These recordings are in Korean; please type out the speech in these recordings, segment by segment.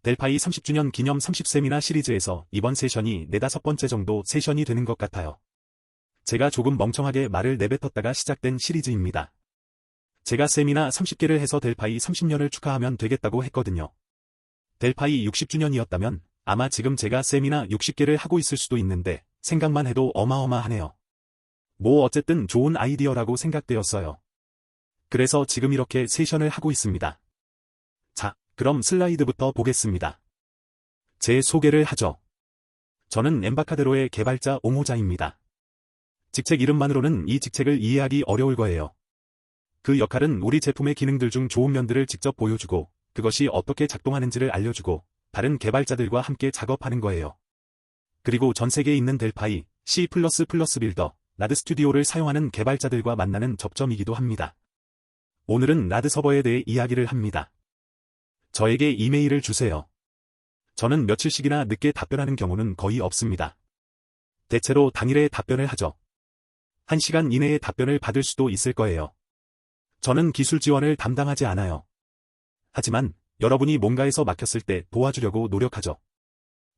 델파이 30주년 기념 30세미나 시리즈에서 이번 세션이 4~5번째 정도 세션이 되는 것 같아요. 제가 조금 멍청하게 말을 내뱉었다가 시작된 시리즈입니다. 제가 세미나 30개를 해서 델파이 30년을 축하하면 되겠다고 했거든요. 델파이 60주년이었다면 아마 지금 제가 세미나 60개를 하고 있을 수도 있는데 생각만 해도 어마어마하네요. 뭐 어쨌든 좋은 아이디어라고 생각되었어요. 그래서 지금 이렇게 세션을 하고 있습니다. 자, 그럼 슬라이드부터 보겠습니다. 제 소개를 하죠. 저는 엠바카데로의 개발자 옹호자입니다. 직책 이름만으로는 이 직책을 이해하기 어려울 거예요. 그 역할은 우리 제품의 기능들 중 좋은 면들을 직접 보여주고 그것이 어떻게 작동하는지를 알려주고 다른 개발자들과 함께 작업하는 거예요. 그리고 전 세계에 있는 델파이, C++ 빌더, 라드 스튜디오를 사용하는 개발자들과 만나는 접점이기도 합니다. 오늘은 라드 서버에 대해 이야기를 합니다. 저에게 이메일을 주세요. 저는 며칠씩이나 늦게 답변하는 경우는 거의 없습니다. 대체로 당일에 답변을 하죠. 1시간 이내에 답변을 받을 수도 있을 거예요. 저는 기술 지원을 담당하지 않아요. 하지만 여러분이 뭔가에서 막혔을 때 도와주려고 노력하죠.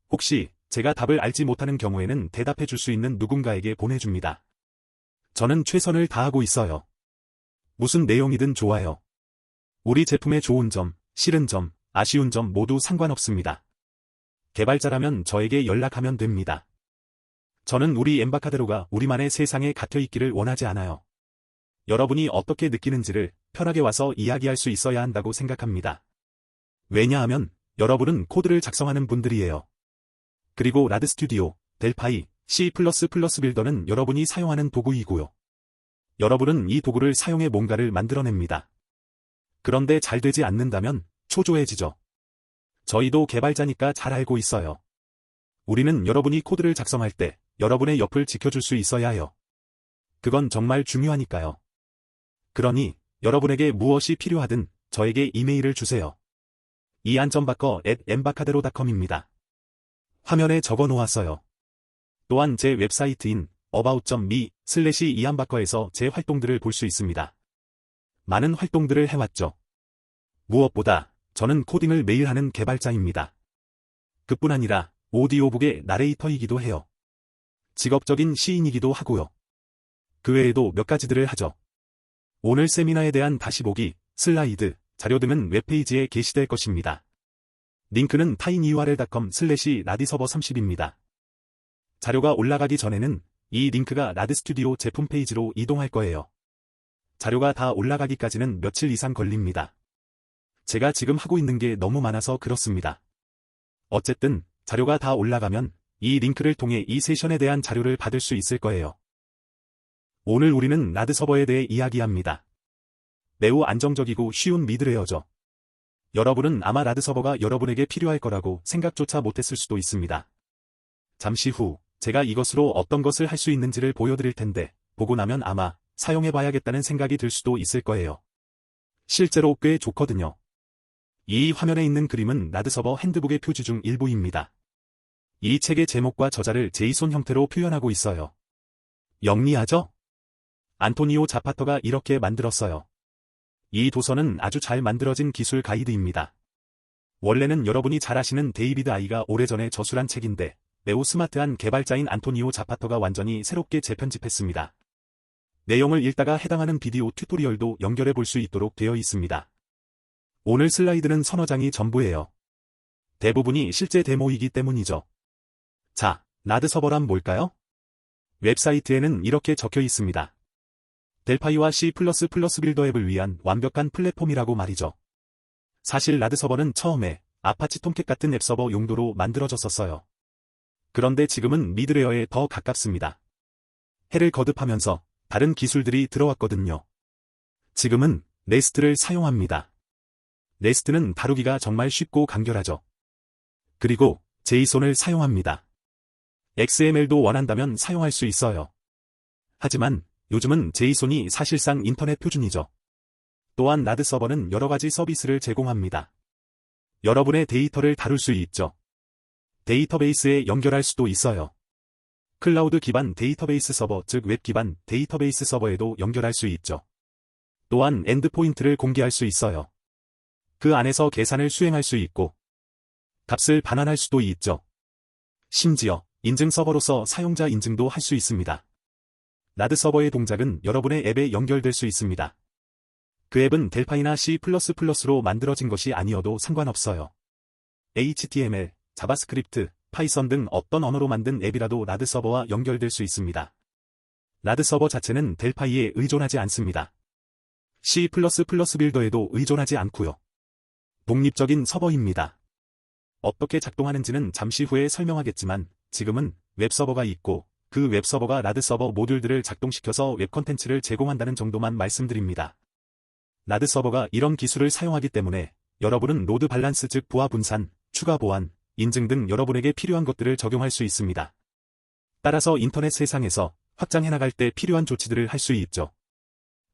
혹시 제가 답을 알지 못하는 경우에는 대답해 줄 수 있는 누군가에게 보내줍니다. 저는 최선을 다하고 있어요. 무슨 내용이든 좋아요. 우리 제품의 좋은 점, 싫은 점, 아쉬운 점 모두 상관없습니다. 개발자라면 저에게 연락하면 됩니다. 저는 우리 엠바카데로가 우리만의 세상에 갇혀있기를 원하지 않아요. 여러분이 어떻게 느끼는지를 편하게 와서 이야기할 수 있어야 한다고 생각합니다. 왜냐하면 여러분은 코드를 작성하는 분들이에요. 그리고 라드 스튜디오, 델파이, C++ 빌더는 여러분이 사용하는 도구이고요. 여러분은 이 도구를 사용해 뭔가를 만들어냅니다. 그런데 잘 되지 않는다면 초조해지죠. 저희도 개발자니까 잘 알고 있어요. 우리는 여러분이 코드를 작성할 때 여러분의 옆을 지켜줄 수 있어야 해요. 그건 정말 중요하니까요. 그러니 여러분에게 무엇이 필요하든 저에게 이메일을 주세요. ian.backer@embacadero.com입니다. 화면에 적어 놓았어요. 또한 제 웹사이트인 about.me/ianbacker에서 제 활동들을 볼 수 있습니다. 많은 활동들을 해왔죠. 무엇보다 저는 코딩을 매일 하는 개발자입니다. 그뿐 아니라 오디오북의 나레이터이기도 해요. 직업적인 시인이기도 하고요. 그 외에도 몇 가지들을 하죠. 오늘 세미나에 대한 다시 보기, 슬라이드, 자료 등은 웹페이지에 게시될 것입니다. 링크는 tinyurl.com/라디서버30입니다. 자료가 올라가기 전에는 이 링크가 라드 스튜디오 제품 페이지로 이동할 거예요. 자료가 다 올라가기까지는 며칠 이상 걸립니다. 제가 지금 하고 있는 게 너무 많아서 그렇습니다. 어쨌든 자료가 다 올라가면 이 링크를 통해 이 세션에 대한 자료를 받을 수 있을 거예요. 오늘 우리는 라드 서버에 대해 이야기합니다. 매우 안정적이고 쉬운 미드웨어죠. 여러분은 아마 라드 서버가 여러분에게 필요할 거라고 생각조차 못했을 수도 있습니다. 잠시 후 제가 이것으로 어떤 것을 할 수 있는지를 보여드릴 텐데 보고 나면 아마 사용해봐야겠다는 생각이 들 수도 있을 거예요. 실제로 꽤 좋거든요. 이 화면에 있는 그림은 라드 서버 핸드북의 표지 중 일부입니다. 이 책의 제목과 저자를 제이손 형태로 표현하고 있어요. 영리하죠? 안토니오 자파터가 이렇게 만들었어요. 이 도서는 아주 잘 만들어진 기술 가이드입니다. 원래는 여러분이 잘 아시는 데이비드 아이가 오래전에 저술한 책인데 매우 스마트한 개발자인 안토니오 자파터가 완전히 새롭게 재편집했습니다. 내용을 읽다가 해당하는 비디오 튜토리얼도 연결해 볼 수 있도록 되어 있습니다. 오늘 슬라이드는 서너 장이 전부예요. 대부분이 실제 데모이기 때문이죠. 자, 라드 서버란 뭘까요? 웹사이트에는 이렇게 적혀 있습니다. 델파이와 C++ 빌더 앱을 위한 완벽한 플랫폼이라고 말이죠. 사실 라드 서버는 처음에 아파치 톰캣 같은 앱 서버 용도로 만들어졌었어요. 그런데 지금은 미드웨어에 더 가깝습니다. 해를 거듭하면서 다른 기술들이 들어왔거든요. 지금은 네스트를 사용합니다. 네스트는 다루기가 정말 쉽고 간결하죠. 그리고 제이손을 사용합니다. XML도 원한다면 사용할 수 있어요. 하지만 요즘은 제이손이 사실상 인터넷 표준이죠. 또한 라드 서버는 여러 가지 서비스를 제공합니다. 여러분의 데이터를 다룰 수 있죠. 데이터베이스에 연결할 수도 있어요. 클라우드 기반 데이터베이스 서버, 즉 웹 기반 데이터베이스 서버에도 연결할 수 있죠. 또한 엔드포인트를 공개할 수 있어요. 그 안에서 계산을 수행할 수 있고 값을 반환할 수도 있죠. 심지어 인증 서버로서 사용자 인증도 할 수 있습니다. 라드 서버의 동작은 여러분의 앱에 연결될 수 있습니다. 그 앱은 델파이나 C++로 만들어진 것이 아니어도 상관없어요. HTML, 자바스크립트, 파이썬 등 어떤 언어로 만든 앱이라도 라드 서버와 연결될 수 있습니다. 라드 서버 자체는 델파이에 의존하지 않습니다. C++ 빌더에도 의존하지 않고요. 독립적인 서버입니다. 어떻게 작동하는지는 잠시 후에 설명하겠지만 지금은 웹서버가 있고 그 웹서버가 라드 서버 모듈들을 작동시켜서 웹 콘텐츠를 제공한다는 정도만 말씀드립니다. 라드 서버가 이런 기술을 사용하기 때문에 여러분은 로드 밸런스 즉 부하 분산, 추가 보안, 인증 등 여러분에게 필요한 것들을 적용할 수 있습니다. 따라서 인터넷 세상에서 확장해 나갈 때 필요한 조치들을 할 수 있죠.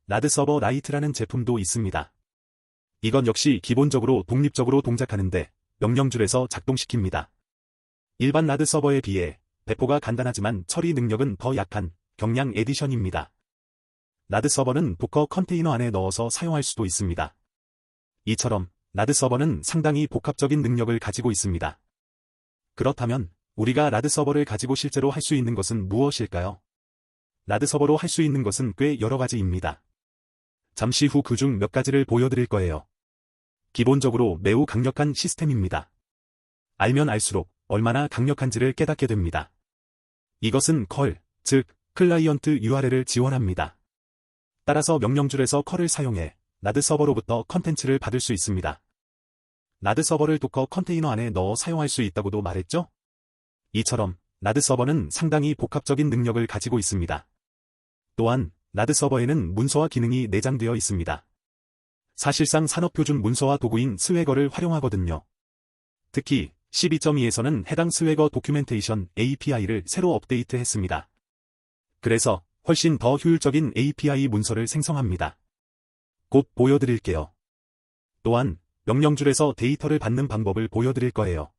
라드 서버 라이트라는 제품도 있습니다. 이건 역시 기본적으로 독립적으로 동작하는데 명령줄에서 작동시킵니다. 일반 라드 서버에 비해 배포가 간단하지만 처리 능력은 더 약한 경량 에디션입니다. 라드 서버는 도커 컨테이너 안에 넣어서 사용할 수도 있습니다. 이처럼 라드 서버는 상당히 복합적인 능력을 가지고 있습니다. 그렇다면 우리가 라드 서버를 가지고 실제로 할 수 있는 것은 무엇일까요? 라드 서버로 할 수 있는 것은 꽤 여러 가지입니다. 잠시 후 그중 몇 가지를 보여드릴 거예요. 기본적으로 매우 강력한 시스템입니다. 알면 알수록 얼마나 강력한지를 깨닫게 됩니다. 이것은 컬, 즉 클라이언트 URL을 지원합니다. 따라서 명령줄에서 컬을 사용해 라드 서버로부터 컨텐츠를 받을 수 있습니다. 라드 서버를 도커 컨테이너 안에 넣어 사용할 수 있다고도 말했죠? 이처럼 라드 서버는 상당히 복합적인 능력을 가지고 있습니다. 또한 라드 서버에는 문서화 기능이 내장되어 있습니다. 사실상 산업표준 문서화 도구인 스웨거를 활용하거든요. 특히 12.2에서는 해당 스웨거 도큐멘테이션 API를 새로 업데이트했습니다. 그래서 훨씬 더 효율적인 API 문서를 생성합니다. 곧 보여드릴게요. 또한 명령줄에서 데이터를 받는 방법을 보여드릴 거예요.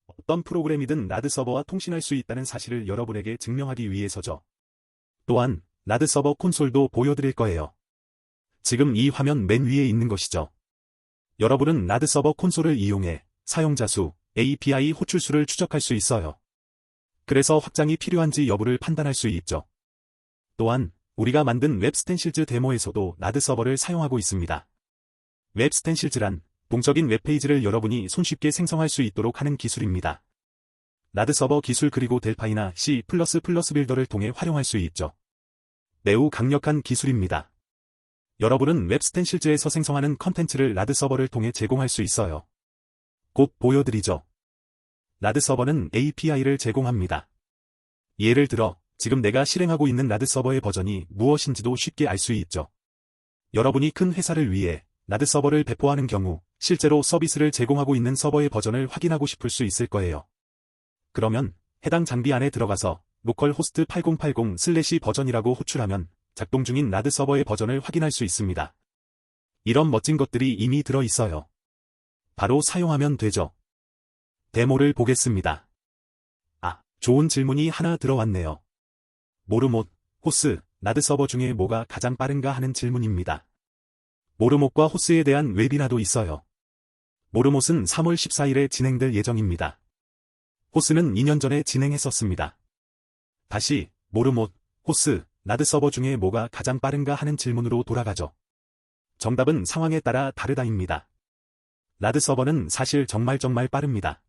어떤 프로그램이든 라드 서버와 통신할 수 있다는 사실을 여러분에게 증명하기 위해서죠. 또한 라드 서버 콘솔도 보여드릴 거예요. 지금 이 화면 맨 위에 있는 것이죠. 여러분은 라드 서버 콘솔을 이용해 사용자 수, API 호출수를 추적할 수 있어요. 그래서 확장이 필요한지 여부를 판단할 수 있죠. 또한 우리가 만든 웹 스텐실즈 데모에서도 라드 서버를 사용하고 있습니다. 웹 스텐실즈란 동적인 웹페이지를 여러분이 손쉽게 생성할 수 있도록 하는 기술입니다. 라드 서버 기술 그리고 델파이나 C++ 빌더를 통해 활용할 수 있죠. 매우 강력한 기술입니다. 여러분은 웹 스텐실즈에서 생성하는 컨텐츠를 라드 서버를 통해 제공할 수 있어요. 곧 보여드리죠. 라드 서버는 API를 제공합니다. 예를 들어 지금 내가 실행하고 있는 라드 서버의 버전이 무엇인지도 쉽게 알 수 있죠. 여러분이 큰 회사를 위해 라드 서버를 배포하는 경우 실제로 서비스를 제공하고 있는 서버의 버전을 확인하고 싶을 수 있을 거예요. 그러면 해당 장비 안에 들어가서 로컬 호스트 8080/ 버전이라고 호출하면 작동 중인 라드 서버의 버전을 확인할 수 있습니다. 이런 멋진 것들이 이미 들어 있어요. 바로 사용하면 되죠. 데모를 보겠습니다. 좋은 질문이 하나 들어왔네요. 모르못, 호스, 라드 서버 중에 뭐가 가장 빠른가 하는 질문입니다. 모르못과 호스에 대한 웨비나도 있어요. 모르못은 3월 14일에 진행될 예정입니다. 호스는 2년 전에 진행했었습니다. 다시 모르못, 호스, 라드 서버 중에 뭐가 가장 빠른가 하는 질문으로 돌아가죠. 정답은 상황에 따라 다르다입니다. 라드 서버는 사실 정말 빠릅니다.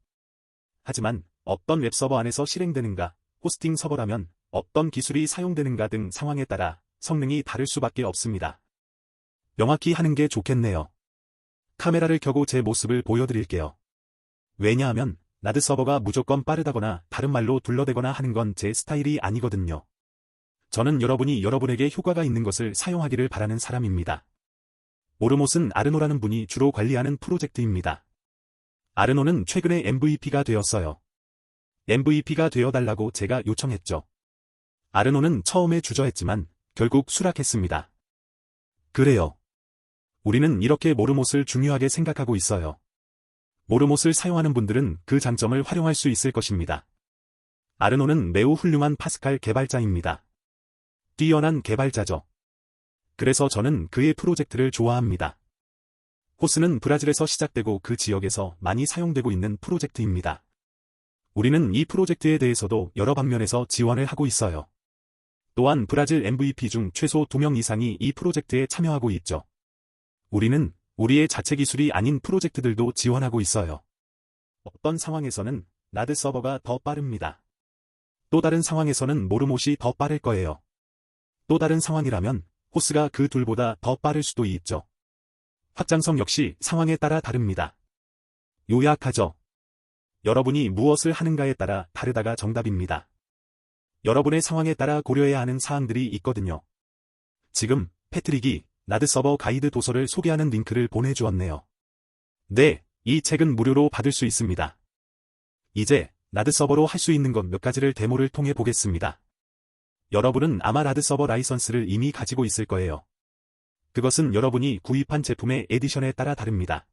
하지만 어떤 웹서버 안에서 실행되는가, 호스팅 서버라면 어떤 기술이 사용되는가 등 상황에 따라 성능이 다를 수밖에 없습니다. 명확히 하는 게 좋겠네요. 카메라를 켜고 제 모습을 보여드릴게요. 왜냐하면 라드 서버가 무조건 빠르다거나 다른 말로 둘러대거나 하는 건 제 스타일이 아니거든요. 저는 여러분이 여러분에게 효과가 있는 것을 사용하기를 바라는 사람입니다. 모르못은 아르노라는 분이 주로 관리하는 프로젝트입니다. 아르노는 최근에 MVP가 되었어요. MVP가 되어달라고 제가 요청했죠. 아르노는 처음에 주저했지만 결국 수락했습니다. 그래요. 우리는 이렇게 모르못을 중요하게 생각하고 있어요. 모르못을 사용하는 분들은 그 장점을 활용할 수 있을 것입니다. 아르노는 매우 훌륭한 파스칼 개발자입니다. 뛰어난 개발자죠. 그래서 저는 그의 프로젝트를 좋아합니다. 호스는 브라질에서 시작되고 그 지역에서 많이 사용되고 있는 프로젝트입니다. 우리는 이 프로젝트에 대해서도 여러 방면에서 지원을 하고 있어요. 또한 브라질 MVP 중 최소 2명 이상이 이 프로젝트에 참여하고 있죠. 우리는 우리의 자체 기술이 아닌 프로젝트들도 지원하고 있어요. 어떤 상황에서는 나드 서버가 더 빠릅니다. 또 다른 상황에서는 모르못이 더 빠를 거예요. 또 다른 상황이라면 호스가 그 둘보다 더 빠를 수도 있죠. 확장성 역시 상황에 따라 다릅니다. 요약하죠. 여러분이 무엇을 하는가에 따라 다르다가 정답입니다. 여러분의 상황에 따라 고려해야 하는 사항들이 있거든요. 지금 패트릭이 나드 서버 가이드 도서를 소개하는 링크를 보내주었네요. 네, 이 책은 무료로 받을 수 있습니다. 이제 나드 서버로 할 수 있는 것 몇 가지를 데모를 통해 보겠습니다. 여러분은 아마 나드 서버 라이선스를 이미 가지고 있을 거예요. 그것은 여러분이 구입한 제품의 에디션에 따라 다릅니다.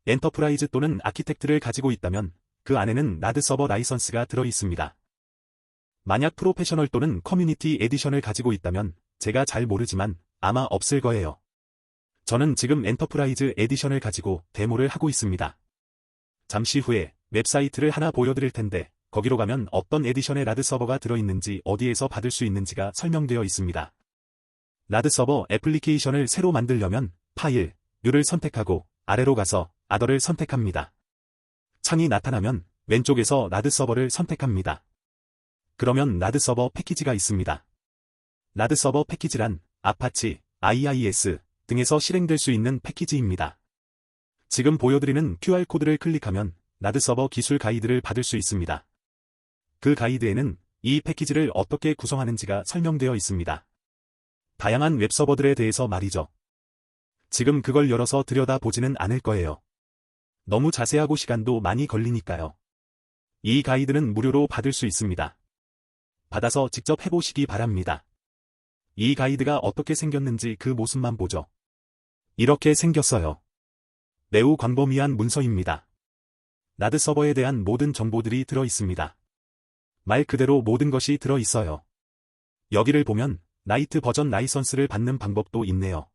엔터프라이즈 또는 아키텍트를 가지고 있다면 그 안에는 나드 서버 라이선스가 들어 있습니다. 만약 프로페셔널 또는 커뮤니티 에디션을 가지고 있다면 제가 잘 모르지만 아마 없을 거예요. 저는 지금 엔터프라이즈 에디션을 가지고 데모를 하고 있습니다. 잠시 후에 웹사이트를 하나 보여드릴 텐데 거기로 가면 어떤 에디션의 라드 서버가 들어있는지 어디에서 받을 수 있는지가 설명되어 있습니다. 라드 서버 애플리케이션을 새로 만들려면 파일, 류를 선택하고 아래로 가서 아더를 선택합니다. 창이 나타나면 왼쪽에서 라드 서버를 선택합니다. 그러면 라드 서버 패키지가 있습니다. 라드 서버 패키지란 아파치, IIS 등에서 실행될 수 있는 패키지입니다. 지금 보여드리는 QR코드를 클릭하면 나드 서버 기술 가이드를 받을 수 있습니다. 그 가이드에는 이 패키지를 어떻게 구성하는지가 설명되어 있습니다. 다양한 웹서버들에 대해서 말이죠. 지금 그걸 열어서 들여다보지는 않을 거예요. 너무 자세하고 시간도 많이 걸리니까요. 이 가이드는 무료로 받을 수 있습니다. 받아서 직접 해보시기 바랍니다. 이 가이드가 어떻게 생겼는지 그 모습만 보죠. 이렇게 생겼어요. 매우 광범위한 문서입니다. 나드 서버에 대한 모든 정보들이 들어 있습니다. 말 그대로 모든 것이 들어 있어요. 여기를 보면 라이트 버전 라이선스를 받는 방법도 있네요.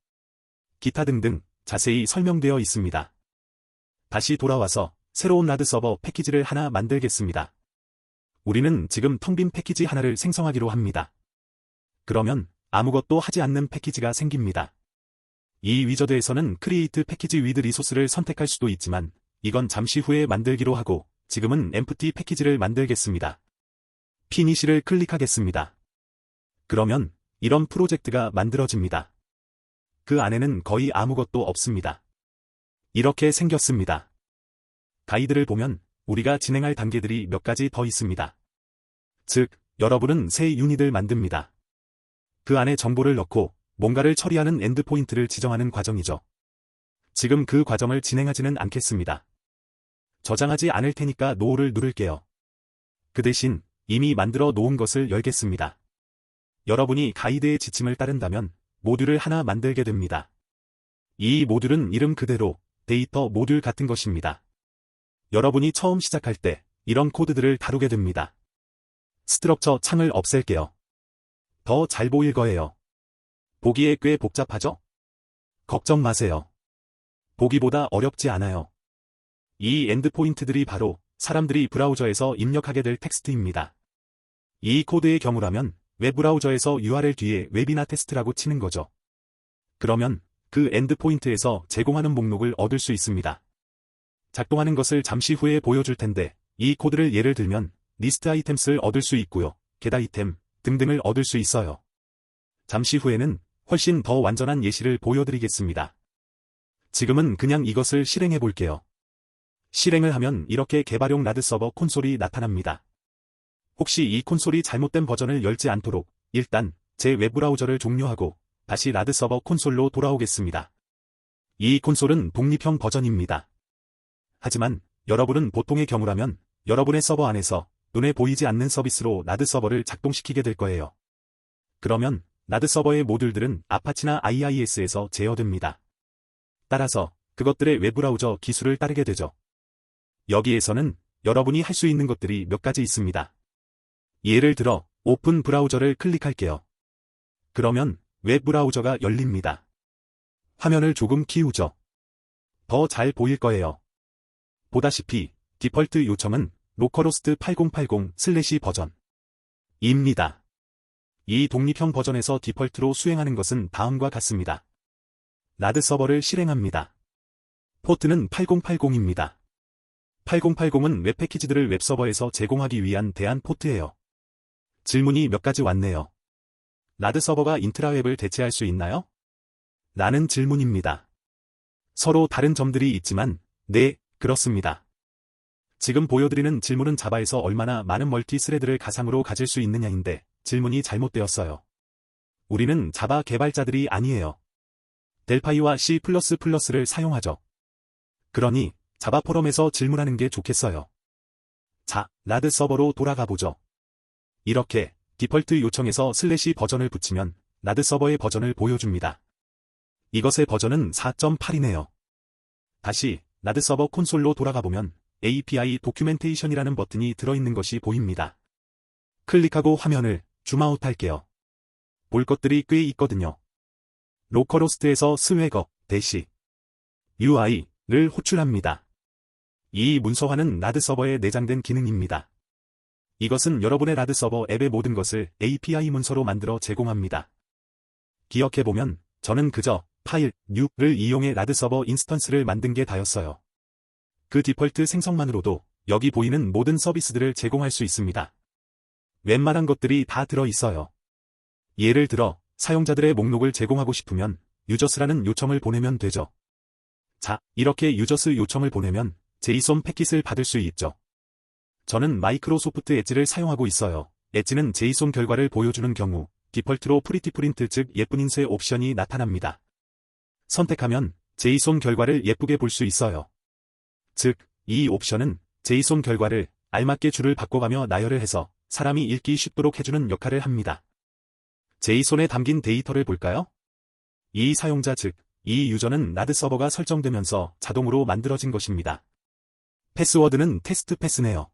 기타 등등 자세히 설명되어 있습니다. 다시 돌아와서 새로운 나드 서버 패키지를 하나 만들겠습니다. 우리는 지금 텅 빈 패키지 하나를 생성하기로 합니다. 그러면 아무것도 하지 않는 패키지가 생깁니다. 이 위저드에서는 크리에이트 패키지 위드 리소스를 선택할 수도 있지만 이건 잠시 후에 만들기로 하고 지금은 empty 패키지를 만들겠습니다. 피니시를 클릭하겠습니다. 그러면 이런 프로젝트가 만들어집니다. 그 안에는 거의 아무것도 없습니다. 이렇게 생겼습니다. 가이드를 보면 우리가 진행할 단계들이 몇 가지 더 있습니다. 즉, 여러분은 새 유닛을 만듭니다. 그 안에 정보를 넣고 뭔가를 처리하는 엔드포인트를 지정하는 과정이죠. 지금 그 과정을 진행하지는 않겠습니다. 저장하지 않을 테니까 노를 누를게요. 그 대신 이미 만들어 놓은 것을 열겠습니다. 여러분이 가이드의 지침을 따른다면 모듈을 하나 만들게 됩니다. 이 모듈은 이름 그대로 데이터 모듈 같은 것입니다. 여러분이 처음 시작할 때 이런 코드들을 다루게 됩니다. 스트럭처 창을 없앨게요. 더 잘 보일 거예요. 보기에 꽤 복잡하죠? 걱정 마세요. 보기보다 어렵지 않아요. 이 엔드포인트들이 바로 사람들이 브라우저에서 입력하게 될 텍스트입니다. 이 코드의 경우라면 웹브라우저에서 URL 뒤에 웹이나 테스트라고 치는 거죠. 그러면 그 엔드포인트에서 제공하는 목록을 얻을 수 있습니다. 작동하는 것을 잠시 후에 보여줄 텐데 이 코드를 예를 들면 리스트 아이템스를 얻을 수 있고요. get 아이템 등등을 얻을 수 있어요. 잠시 후에는 훨씬 더 완전한 예시를 보여드리겠습니다. 지금은 그냥 이것을 실행해 볼게요. 실행을 하면 이렇게 개발용 라드 서버 콘솔이 나타납니다. 혹시 이 콘솔이 잘못된 버전을 열지 않도록 일단 제 웹브라우저를 종료하고 다시 라드 서버 콘솔로 돌아오겠습니다. 이 콘솔은 독립형 버전입니다. 하지만 여러분은 보통의 경우라면 여러분의 서버 안에서 눈에 보이지 않는 서비스로 라드 서버를 작동시키게 될 거예요. 그러면 라드 서버의 모듈들은 아파치나 IIS에서 제어됩니다. 따라서 그것들의 웹브라우저 기술을 따르게 되죠. 여기에서는 여러분이 할 수 있는 것들이 몇 가지 있습니다. 예를 들어 오픈 브라우저를 클릭할게요. 그러면 웹브라우저가 열립니다. 화면을 조금 키우죠. 더 잘 보일 거예요. 보다시피 디펄트 요청은 로컬호스트 8080 버전입니다. 이 독립형 버전에서 디펄트로 수행하는 것은 다음과 같습니다. 라드 서버를 실행합니다. 포트는 8080입니다. 8080은 웹 패키지들을 웹서버에서 제공하기 위한 대안 포트예요. 질문이 몇 가지 왔네요. 라드 서버가 인트라웹을 대체할 수 있나요? 라는 질문입니다. 서로 다른 점들이 있지만, 네, 그렇습니다. 지금 보여드리는 질문은 자바에서 얼마나 많은 멀티 스레드를 가상으로 가질 수 있느냐인데, 질문이 잘못되었어요. 우리는 자바 개발자들이 아니에요. 델파이와 C++를 사용하죠. 그러니 자바 포럼에서 질문하는 게 좋겠어요. 자, 라드 서버로 돌아가 보죠. 이렇게 디펄트 요청에서 슬래시 버전을 붙이면 라드 서버의 버전을 보여줍니다. 이것의 버전은 4.8이네요. 다시 라드 서버 콘솔로 돌아가 보면 API 도큐멘테이션이라는 버튼이 들어있는 것이 보입니다. 클릭하고 화면을 줌아웃 할게요. 볼 것들이 꽤 있거든요. 로컬호스트에서 스웨거 대시 UI를 호출합니다. 이 문서화는 라드 서버에 내장된 기능입니다. 이것은 여러분의 라드 서버 앱의 모든 것을 API 문서로 만들어 제공합니다. 기억해보면 저는 그저 파일 new를 이용해 라드 서버 인스턴스를 만든 게 다였어요. 그 디펄트 생성만으로도 여기 보이는 모든 서비스들을 제공할 수 있습니다. 웬만한 것들이 다 들어있어요. 예를 들어 사용자들의 목록을 제공하고 싶으면 유저스라는 요청을 보내면 되죠. 자, 이렇게 유저스 요청을 보내면 제이손 패킷을 받을 수 있죠. 저는 마이크로소프트 엣지를 사용하고 있어요. 엣지는 제이손 결과를 보여주는 경우 디펄트로 프리티 프린트 즉 예쁜 인쇄 옵션이 나타납니다. 선택하면 제이손 결과를 예쁘게 볼 수 있어요. 즉, 이 옵션은 제이손 결과를 알맞게 줄을 바꿔가며 나열을 해서 사람이 읽기 쉽도록 해주는 역할을 합니다. 제이손에 담긴 데이터를 볼까요? 이 사용자 즉, 이 유저는 라드 서버가 설정되면서 자동으로 만들어진 것입니다. 패스워드는 테스트 패스네요.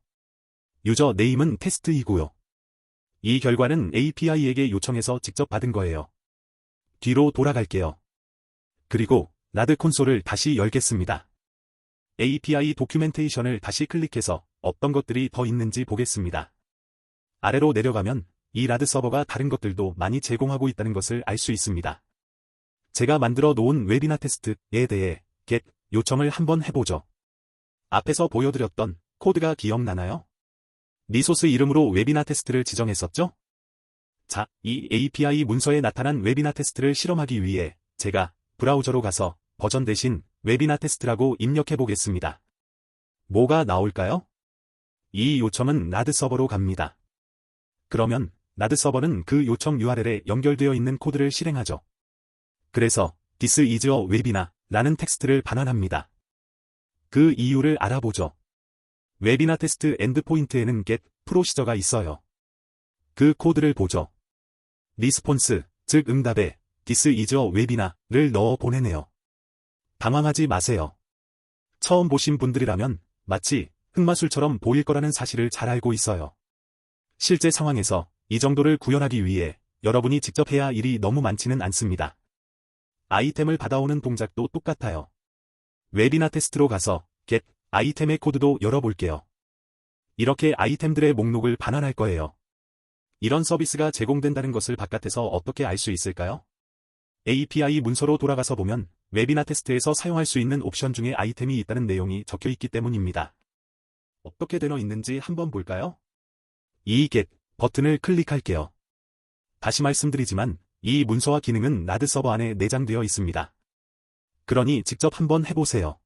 유저 네임은 테스트이고요. 이 결과는 API에게 요청해서 직접 받은 거예요. 뒤로 돌아갈게요. 그리고 라드 콘솔을 다시 열겠습니다. API 도큐멘테이션을 다시 클릭해서 어떤 것들이 더 있는지 보겠습니다. 아래로 내려가면 이 라드 서버가 다른 것들도 많이 제공하고 있다는 것을 알 수 있습니다. 제가 만들어 놓은 웹이나 테스트에 대해 get 요청을 한번 해보죠. 앞에서 보여드렸던 코드가 기억나나요? 리소스 이름으로 웹이나 테스트를 지정했었죠? 자, 이 API 문서에 나타난 웹이나 테스트를 실험하기 위해 제가 브라우저로 가서 버전 대신 웹이나 테스트라고 입력해 보겠습니다. 뭐가 나올까요? 이 요청은 라드 서버로 갑니다. 그러면 라드 서버는 그 요청 URL에 연결되어 있는 코드를 실행하죠. 그래서 This is a webinar 라는 텍스트를 반환합니다. 그 이유를 알아보죠. 웹이나 테스트 엔드포인트에는 get 프로시저가 있어요. 그 코드를 보죠. 리스폰스, 즉 응답에 This is a webinar를 넣어 보내네요. 당황하지 마세요. 처음 보신 분들이라면 마치 흑마술처럼 보일 거라는 사실을 잘 알고 있어요. 실제 상황에서 이 정도를 구현하기 위해 여러분이 직접 해야 할 일이 너무 많지는 않습니다. 아이템을 받아오는 동작도 똑같아요. 웹이나 테스트로 가서 get 아이템의 코드도 열어볼게요. 이렇게 아이템들의 목록을 반환할 거예요. 이런 서비스가 제공된다는 것을 바깥에서 어떻게 알 수 있을까요? API 문서로 돌아가서 보면 웹이나 테스트에서 사용할 수 있는 옵션 중에 아이템이 있다는 내용이 적혀 있기 때문입니다. 어떻게 되어 있는지 한번 볼까요? 이 get 버튼을 클릭할게요. 다시 말씀드리지만 이 문서화 기능은 라드 서버 안에 내장되어 있습니다. 그러니 직접 한번 해보세요.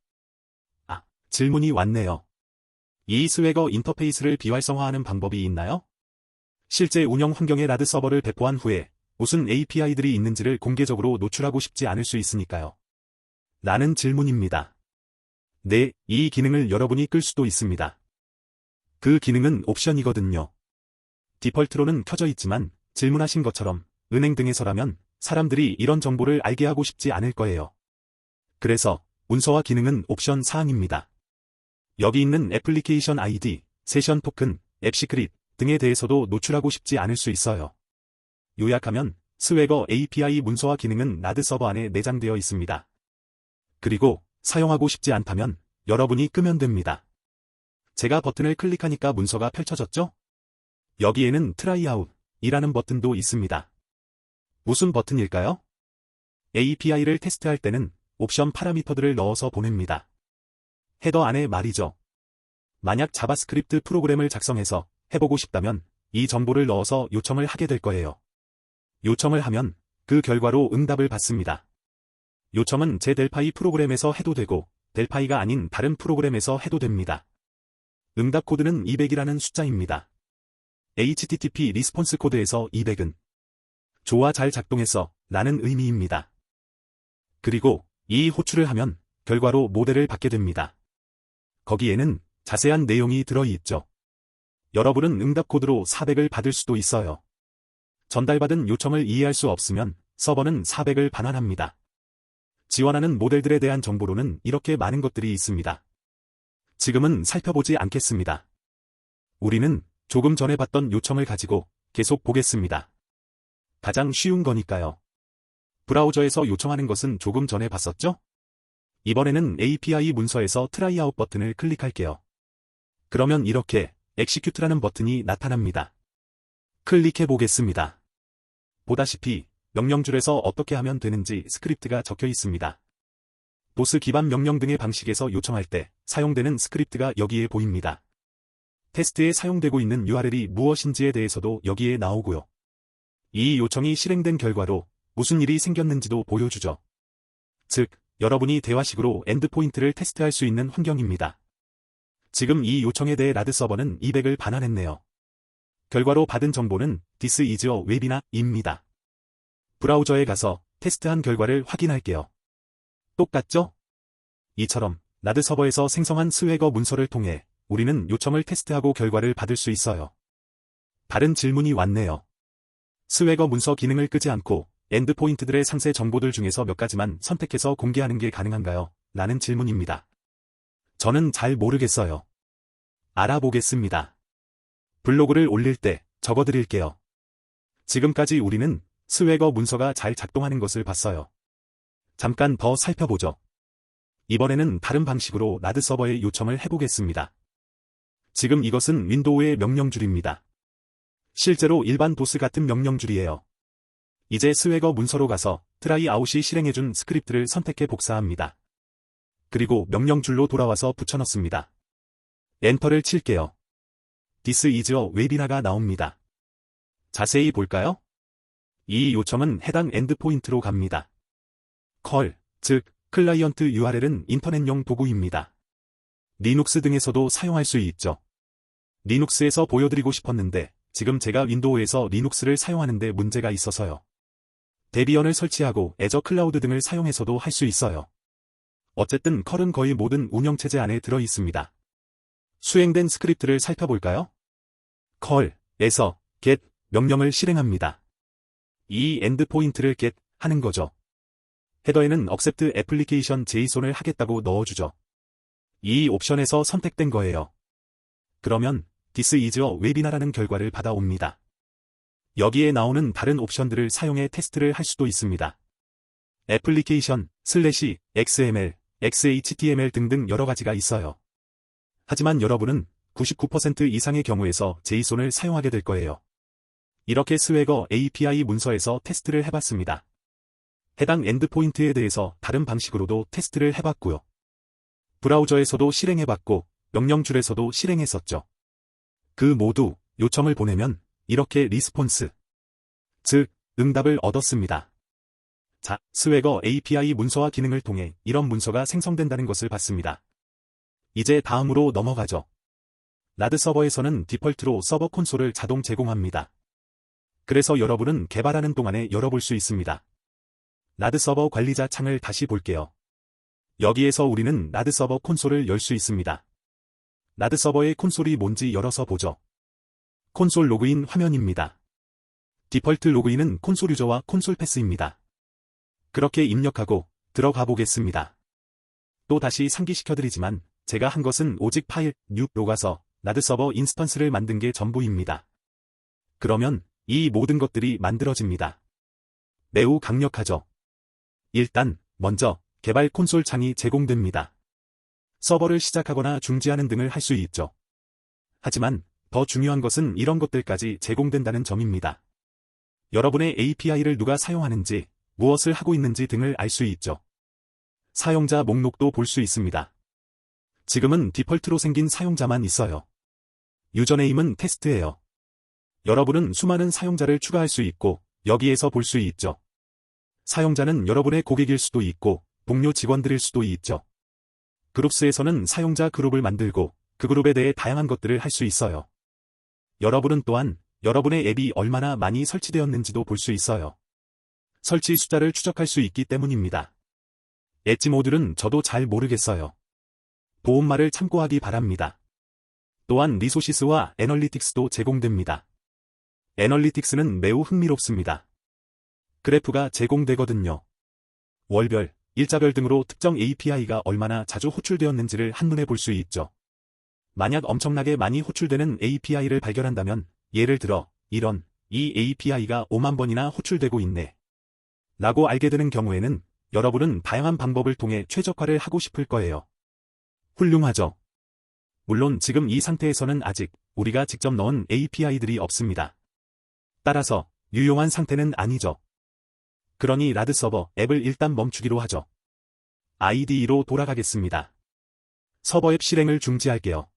아, 질문이 왔네요. 이 스웨거 인터페이스를 비활성화하는 방법이 있나요? 실제 운영 환경에 라드 서버를 배포한 후에 무슨 API들이 있는지를 공개적으로 노출하고 싶지 않을 수 있으니까요. 라는 질문입니다. 네, 이 기능을 여러분이 끌 수도 있습니다. 그 기능은 옵션이거든요. 디펄트로는 켜져 있지만 질문하신 것처럼 은행 등에서라면 사람들이 이런 정보를 알게 하고 싶지 않을 거예요. 그래서 문서화 기능은 옵션 사항입니다. 여기 있는 애플리케이션 아이디, 세션 토큰, 앱 시크릿 등에 대해서도 노출하고 싶지 않을 수 있어요. 요약하면 스웨거 API 문서화 기능은 라드 서버 안에 내장되어 있습니다. 그리고 사용하고 싶지 않다면 여러분이 끄면 됩니다. 제가 버튼을 클릭하니까 문서가 펼쳐졌죠? 여기에는 Try Out 이라는 버튼도 있습니다. 무슨 버튼일까요? API를 테스트할 때는 옵션 파라미터들을 넣어서 보냅니다. 헤더 안에 말이죠. 만약 자바스크립트 프로그램을 작성해서 해보고 싶다면 이 정보를 넣어서 요청을 하게 될 거예요. 요청을 하면 그 결과로 응답을 받습니다. 요청은 제 델파이 프로그램에서 해도 되고 델파이가 아닌 다른 프로그램에서 해도 됩니다. 응답 코드는 200이라는 숫자입니다. HTTP 리스폰스 코드에서 200은 좋아 잘 작동했어 라는 의미입니다. 그리고 이 호출을 하면 결과로 모델을 받게 됩니다. 거기에는 자세한 내용이 들어있죠. 여러분은 응답 코드로 400을 받을 수도 있어요. 전달받은 요청을 이해할 수 없으면 서버는 400을 반환합니다. 지원하는 모델들에 대한 정보로는 이렇게 많은 것들이 있습니다. 지금은 살펴보지 않겠습니다. 우리는 조금 전에 봤던 요청을 가지고 계속 보겠습니다. 가장 쉬운 거니까요. 브라우저에서 요청하는 것은 조금 전에 봤었죠? 이번에는 API 문서에서 Try Out 버튼을 클릭할게요. 그러면 이렇게 Execute라는 버튼이 나타납니다. 클릭해 보겠습니다. 보다시피 명령줄에서 어떻게 하면 되는지 스크립트가 적혀 있습니다. 도스 기반 명령 등의 방식에서 요청할 때 사용되는 스크립트가 여기에 보입니다. 테스트에 사용되고 있는 URL이 무엇인지에 대해서도 여기에 나오고요. 이 요청이 실행된 결과로 무슨 일이 생겼는지도 보여주죠. 즉, 여러분이 대화식으로 엔드포인트를 테스트할 수 있는 환경입니다. 지금 이 요청에 대해 라드 서버는 200을 반환했네요. 결과로 받은 정보는 This is a webinar입니다. 브라우저에 가서 테스트한 결과를 확인할게요. 똑같죠? 이처럼 라드 서버에서 생성한 스웨거 문서를 통해 우리는 요청을 테스트하고 결과를 받을 수 있어요. 다른 질문이 왔네요. 스웨거 문서 기능을 끄지 않고 엔드포인트들의 상세 정보들 중에서 몇 가지만 선택해서 공개하는 게 가능한가요? 라는 질문입니다. 저는 잘 모르겠어요. 알아보겠습니다. 블로그를 올릴 때 적어드릴게요. 지금까지 우리는 스웨거 문서가 잘 작동하는 것을 봤어요. 잠깐 더 살펴보죠. 이번에는 다른 방식으로 라드 서버에 요청을 해보겠습니다. 지금 이것은 윈도우의 명령줄입니다. 실제로 일반 도스 같은 명령줄이에요. 이제 스웨거 문서로 가서 트라이 아웃이 실행해준 스크립트를 선택해 복사합니다. 그리고 명령줄로 돌아와서 붙여넣습니다. 엔터를 칠게요. This is a webinar가 나옵니다. 자세히 볼까요? 이 요청은 해당 엔드포인트로 갑니다. 컬, 즉 클라이언트 URL은 인터넷용 도구입니다. 리눅스 등에서도 사용할 수 있죠. 리눅스에서 보여드리고 싶었는데 지금 제가 윈도우에서 리눅스를 사용하는데 문제가 있어서요. 데비언을 설치하고 애저 클라우드 등을 사용해서도 할 수 있어요. 어쨌든 컬은 거의 모든 운영체제 안에 들어있습니다. 수행된 스크립트를 살펴볼까요? 컬에서 get 명령을 실행합니다. 이 엔드포인트를 get 하는 거죠. 헤더에는 accept application JSON을 하겠다고 넣어주죠. 이 옵션에서 선택된 거예요. 그러면 This is a webinar라는 결과를 받아옵니다. 여기에 나오는 다른 옵션들을 사용해 테스트를 할 수도 있습니다. application, /xml, xhtml 등등 여러 가지가 있어요. 하지만 여러분은 99% 이상의 경우에서 JSON을 사용하게 될 거예요. 이렇게 스웨거 API 문서에서 테스트를 해봤습니다. 해당 엔드포인트에 대해서 다른 방식으로도 테스트를 해봤고요. 브라우저에서도 실행해봤고 명령줄에서도 실행했었죠. 그 모두 요청을 보내면 이렇게 리스폰스, 즉 응답을 얻었습니다. 자, 스웨거 API 문서와 기능을 통해 이런 문서가 생성된다는 것을 봤습니다. 이제 다음으로 넘어가죠. 라드 서버에서는 디펄트로 서버 콘솔을 자동 제공합니다. 그래서 여러분은 개발하는 동안에 열어볼 수 있습니다. 라드 서버 관리자 창을 다시 볼게요. 여기에서 우리는 라드 서버 콘솔을 열 수 있습니다. 라드 서버의 콘솔이 뭔지 열어서 보죠. 콘솔 로그인 화면입니다. 디펄트 로그인은 콘솔 유저와 콘솔 패스입니다. 그렇게 입력하고 들어가 보겠습니다. 또 다시 상기시켜드리지만 제가 한 것은 오직 파일 뉴로 가서 라드 서버 인스턴스를 만든 게 전부입니다. 그러면 이 모든 것들이 만들어집니다. 매우 강력하죠. 일단 먼저 개발 콘솔 창이 제공됩니다. 서버를 시작하거나 중지하는 등을 할 수 있죠. 하지만 더 중요한 것은 이런 것들까지 제공된다는 점입니다. 여러분의 API를 누가 사용하는지, 무엇을 하고 있는지 등을 알 수 있죠. 사용자 목록도 볼 수 있습니다. 지금은 디펄트로 생긴 사용자만 있어요. 유저네임은 테스트예요. 여러분은 수많은 사용자를 추가할 수 있고 여기에서 볼 수 있죠. 사용자는 여러분의 고객일 수도 있고 동료 직원들일 수도 있죠. 그룹스에서는 사용자 그룹을 만들고 그 그룹에 대해 다양한 것들을 할 수 있어요. 여러분은 또한 여러분의 앱이 얼마나 많이 설치되었는지도 볼 수 있어요. 설치 숫자를 추적할 수 있기 때문입니다. 엣지 모듈은 저도 잘 모르겠어요. 도움말을 참고하기 바랍니다. 또한 리소시스와 애널리틱스도 제공됩니다. 애널리틱스는 매우 흥미롭습니다. 그래프가 제공되거든요. 월별, 일자별 등으로 특정 API가 얼마나 자주 호출되었는지를 한눈에 볼 수 있죠. 만약 엄청나게 많이 호출되는 API를 발견한다면, 예를 들어, 이 API가 5만 번이나 호출되고 있네. 라고 알게 되는 경우에는 여러분은 다양한 방법을 통해 최적화를 하고 싶을 거예요. 훌륭하죠. 물론 지금 이 상태에서는 아직 우리가 직접 넣은 API들이 없습니다. 따라서 유용한 상태는 아니죠. 그러니 라드 서버 앱을 일단 멈추기로 하죠. IDE로 돌아가겠습니다. 서버 앱 실행을 중지할게요.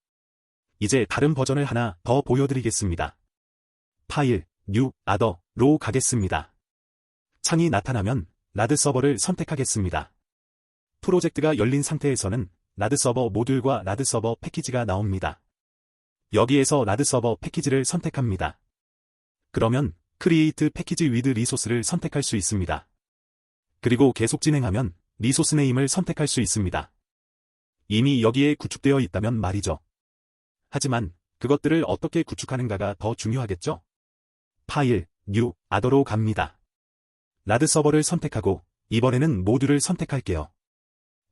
이제 다른 버전을 하나 더 보여드리겠습니다. 파일, 뉴, 아더로 가겠습니다. 창이 나타나면 라드 서버를 선택하겠습니다. 프로젝트가 열린 상태에서는 라드 서버 모듈과 라드 서버 패키지가 나옵니다. 여기에서 라드 서버 패키지를 선택합니다. 그러면 Create Package with Resource를 선택할 수 있습니다. 그리고 계속 진행하면 리소스 네임을 선택할 수 있습니다. 이미 여기에 구축되어 있다면 말이죠. 하지만 그것들을 어떻게 구축하는가가 더 중요하겠죠? 파일, 뉴, 아더로 갑니다. 라드 서버를 선택하고 이번에는 모듈을 선택할게요.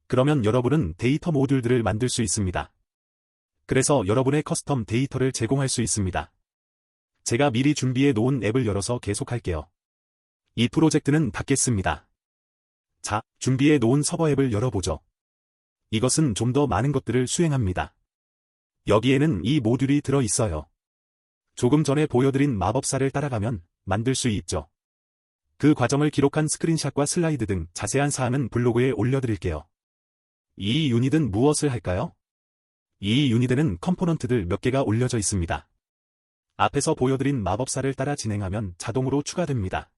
그러면 여러분은 데이터 모듈들을 만들 수 있습니다. 그래서 여러분의 커스텀 데이터를 제공할 수 있습니다. 제가 미리 준비해 놓은 앱을 열어서 계속할게요. 이 프로젝트는 닫겠습니다. 자, 준비해 놓은 서버 앱을 열어보죠. 이것은 좀 더 많은 것들을 수행합니다. 여기에는 이 모듈이 들어 있어요. 조금 전에 보여드린 마법사를 따라가면 만들 수 있죠. 그 과정을 기록한 스크린샷과 슬라이드 등 자세한 사항은 블로그에 올려드릴게요. 이 유닛은 무엇을 할까요? 이 유닛에는 컴포넌트들 몇 개가 올려져 있습니다. 앞에서 보여드린 마법사를 따라 진행하면 자동으로 추가됩니다.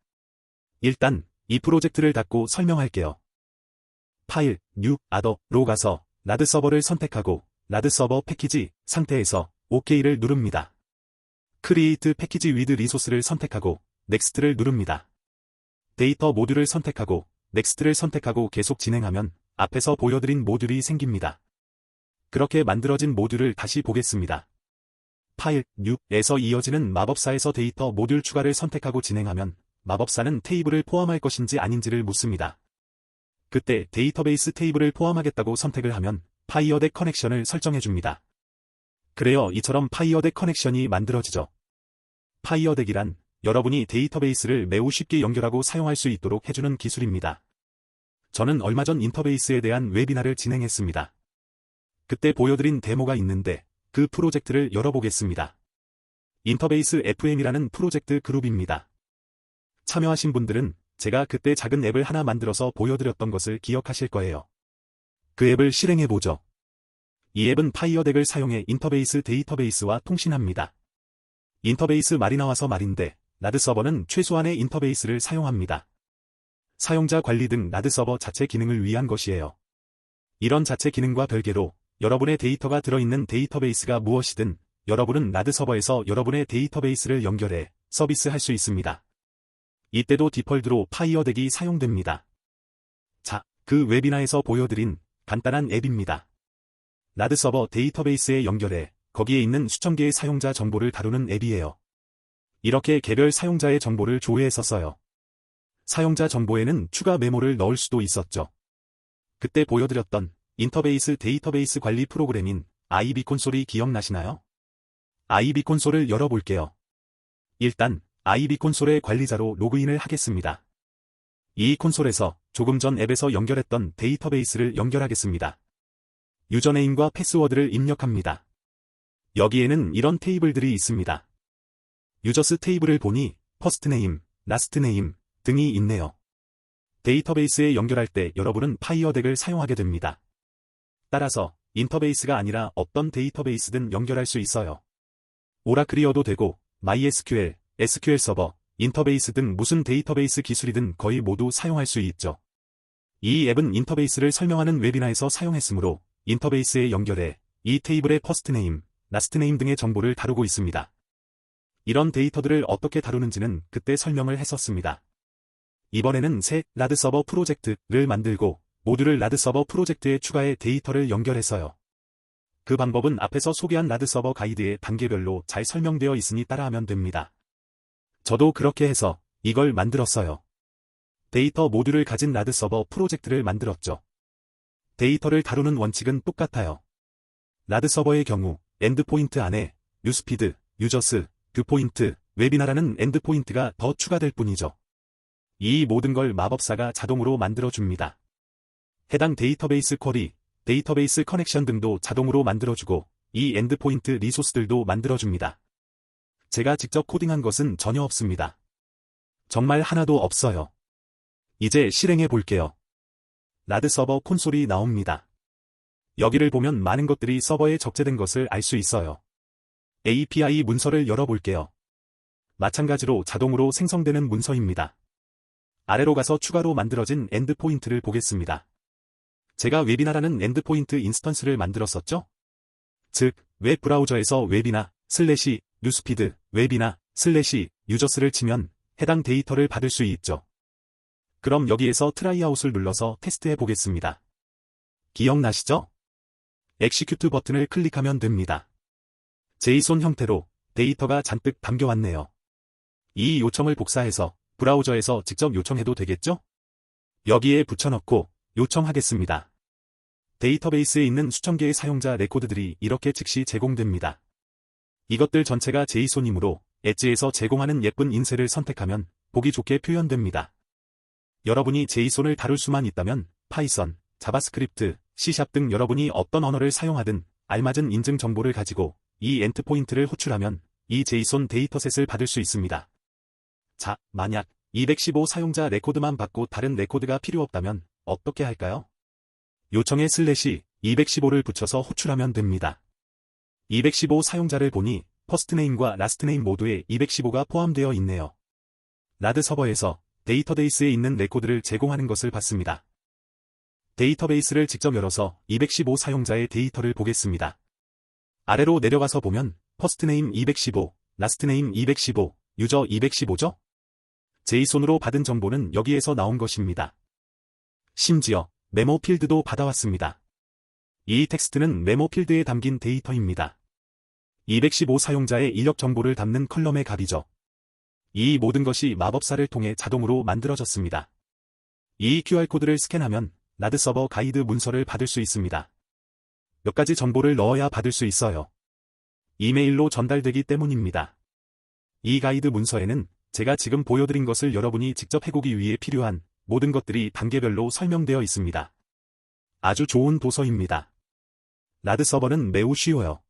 일단 이 프로젝트를 닫고 설명할게요. 파일, 뉴, 아더로 가서 라드 서버를 선택하고 라드 서버 패키지 상태에서 OK를 누릅니다. Create Package with Resource를 선택하고 Next를 누릅니다. 데이터 모듈을 선택하고 Next를 선택하고 계속 진행하면 앞에서 보여드린 모듈이 생깁니다. 그렇게 만들어진 모듈을 다시 보겠습니다. 파일, 뉴에서 이어지는 마법사에서 데이터 모듈 추가를 선택하고 진행하면 마법사는 테이블을 포함할 것인지 아닌지를 묻습니다. 그때 데이터베이스 테이블을 포함하겠다고 선택을 하면 파이어덱 커넥션을 설정해줍니다. 그래요, 이처럼 파이어덱 커넥션이 만들어지죠. 파이어덱이란 여러분이 데이터베이스를 매우 쉽게 연결하고 사용할 수 있도록 해주는 기술입니다. 저는 얼마 전 인터베이스에 대한 웨비나를 진행했습니다. 그때 보여드린 데모가 있는데 그 프로젝트를 열어보겠습니다. 인터베이스 FM이라는 프로젝트 그룹입니다. 참여하신 분들은 제가 그때 작은 앱을 하나 만들어서 보여드렸던 것을 기억하실 거예요. 그 앱을 실행해보죠. 이 앱은 파이어덱을 사용해 인터베이스 데이터베이스와 통신합니다. 인터베이스 말이 나와서 말인데 라드 서버는 최소한의 인터베이스를 사용합니다. 사용자 관리 등 라드 서버 자체 기능을 위한 것이에요. 이런 자체 기능과 별개로 여러분의 데이터가 들어있는 데이터베이스가 무엇이든 여러분은 라드 서버에서 여러분의 데이터베이스를 연결해 서비스할 수 있습니다. 이때도 디폴트로 파이어덱이 사용됩니다. 자, 그 웨비나에서 보여드린 간단한 앱입니다. 라드 서버 데이터베이스에 연결해 거기에 있는 수천 개의 사용자 정보를 다루는 앱이에요. 이렇게 개별 사용자의 정보를 조회해서 써요. 사용자 정보에는 추가 메모를 넣을 수도 있었죠. 그때 보여드렸던 인터베이스 데이터베이스 관리 프로그램인 IB 콘솔이 기억나시나요? IB 콘솔을 열어볼게요. 일단 IB 콘솔의 관리자로 로그인을 하겠습니다. 이 콘솔에서 조금 전 앱에서 연결했던 데이터베이스를 연결하겠습니다. 유저네임과 패스워드를 입력합니다. 여기에는 이런 테이블들이 있습니다. 유저스 테이블을 보니 퍼스트네임, 라스트네임 등이 있네요. 데이터베이스에 연결할 때 여러분은 파이어덱을 사용하게 됩니다. 따라서 인터베이스가 아니라 어떤 데이터베이스든 연결할 수 있어요. 오라클이어도 되고 MySQL, SQL 서버, 인터베이스 등 무슨 데이터베이스 기술이든 거의 모두 사용할 수 있죠. 이 앱은 인터베이스를 설명하는 웨비나에서 사용했으므로 인터베이스에 연결해 이 테이블의 퍼스트네임, 라스트네임 등의 정보를 다루고 있습니다. 이런 데이터들을 어떻게 다루는지는 그때 설명을 했었습니다. 이번에는 새 라드 서버 프로젝트를 만들고 모듈을 라드 서버 프로젝트에 추가해 데이터를 연결했어요. 그 방법은 앞에서 소개한 라드 서버 가이드에 단계별로 잘 설명되어 있으니 따라하면 됩니다. 저도 그렇게 해서 이걸 만들었어요. 데이터 모듈을 가진 라드 서버 프로젝트를 만들었죠. 데이터를 다루는 원칙은 똑같아요. 라드 서버의 경우 엔드포인트 안에 뉴스피드, 유저스, 뷰포인트, 웨비나라는 엔드포인트가 더 추가될 뿐이죠. 이 모든 걸 마법사가 자동으로 만들어줍니다. 해당 데이터베이스 쿼리, 데이터베이스 커넥션 등도 자동으로 만들어주고 이 엔드포인트 리소스들도 만들어줍니다. 제가 직접 코딩한 것은 전혀 없습니다. 정말 하나도 없어요. 이제 실행해 볼게요. 라드 서버 콘솔이 나옵니다. 여기를 보면 많은 것들이 서버에 적재된 것을 알 수 있어요. API 문서를 열어볼게요. 마찬가지로 자동으로 생성되는 문서입니다. 아래로 가서 추가로 만들어진 엔드포인트를 보겠습니다. 제가 웨비나라는 엔드포인트 인스턴스를 만들었었죠? 즉, 웹 브라우저에서 웨비나, 뉴스피드, 웨비나, 유저스를 치면 해당 데이터를 받을 수 있죠. 그럼 여기에서 트라이아웃을 눌러서 테스트해 보겠습니다. 기억나시죠? 엑시큐트 버튼을 클릭하면 됩니다. 제이손 형태로 데이터가 잔뜩 담겨왔네요. 이 요청을 복사해서 브라우저에서 직접 요청해도 되겠죠? 여기에 붙여넣고 요청하겠습니다. 데이터베이스에 있는 수천 개의 사용자 레코드들이 이렇게 즉시 제공됩니다. 이것들 전체가 제이손이므로 엣지에서 제공하는 예쁜 인쇄를 선택하면 보기 좋게 표현됩니다. 여러분이 제이손을 다룰 수만 있다면 파이썬, 자바스크립트, C# 등 여러분이 어떤 언어를 사용하든 알맞은 인증 정보를 가지고 이 엔드포인트를 호출하면 이 제이손 데이터셋을 받을 수 있습니다. 자, 만약 215 사용자 레코드만 받고 다른 레코드가 필요 없다면 어떻게 할까요? 요청에 /215를 붙여서 호출하면 됩니다. 215 사용자를 보니 퍼스트네임과 라스트네임 모두에 215가 포함되어 있네요. 라드 서버에서 데이터베이스에 있는 레코드를 제공하는 것을 봤습니다. 데이터베이스를 직접 열어서 215 사용자의 데이터를 보겠습니다. 아래로 내려가서 보면 퍼스트네임 215, 라스트네임 215, 유저 215죠? 제이손으로 받은 정보는 여기에서 나온 것입니다. 심지어 메모 필드도 받아왔습니다. 이 텍스트는 메모 필드에 담긴 데이터입니다. 215 사용자의 이력 정보를 담는 컬럼의 값이죠. 이 모든 것이 마법사를 통해 자동으로 만들어졌습니다. 이 QR코드를 스캔하면 라드 서버 가이드 문서를 받을 수 있습니다. 몇 가지 정보를 넣어야 받을 수 있어요. 이메일로 전달되기 때문입니다. 이 가이드 문서에는 제가 지금 보여드린 것을 여러분이 직접 해보기 위해 필요한 모든 것들이 단계별로 설명되어 있습니다. 아주 좋은 도서입니다. 라드 서버는 매우 쉬워요.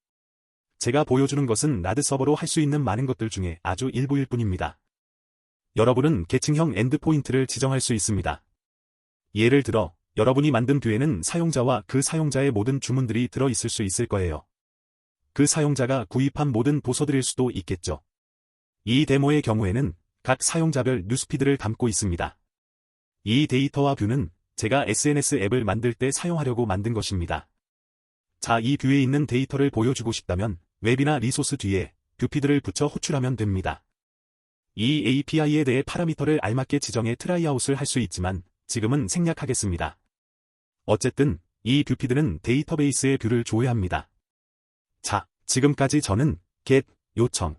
제가 보여주는 것은 라드 서버로 할 수 있는 많은 것들 중에 아주 일부일 뿐입니다. 여러분은 계층형 엔드포인트를 지정할 수 있습니다. 예를 들어 여러분이 만든 뷰에는 사용자와 그 사용자의 모든 주문들이 들어있을 수 있을 거예요. 그 사용자가 구입한 모든 도서들일 수도 있겠죠. 이 데모의 경우에는 각 사용자별 뉴스피드를 담고 있습니다. 이 데이터와 뷰는 제가 SNS 앱을 만들 때 사용하려고 만든 것입니다. 자, 이 뷰에 있는 데이터를 보여주고 싶다면 웹이나 리소스 뒤에 뷰피드를 붙여 호출하면 됩니다. 이 API에 대해 파라미터를 알맞게 지정해 트라이아웃을 할 수 있지만 지금은 생략하겠습니다. 어쨌든 이 뷰피드는 데이터베이스의 뷰를 조회합니다. 자, 지금까지 저는 get, 요청,